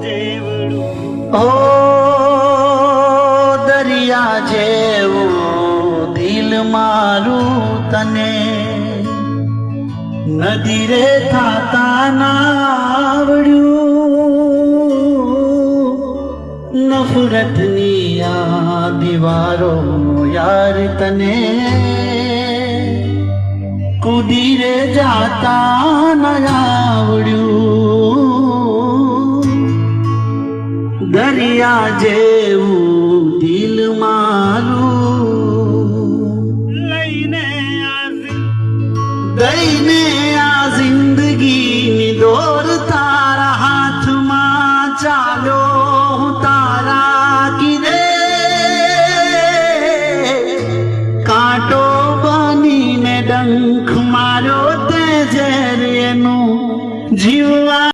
ઓ દરિયા જેવું દિલ મારું તને નદી રે થાતા નાવડ્યું નફરતની આ દીવારો યાર તને કૂદી રે જાતા ન આવડ્યું દરિયા જેવું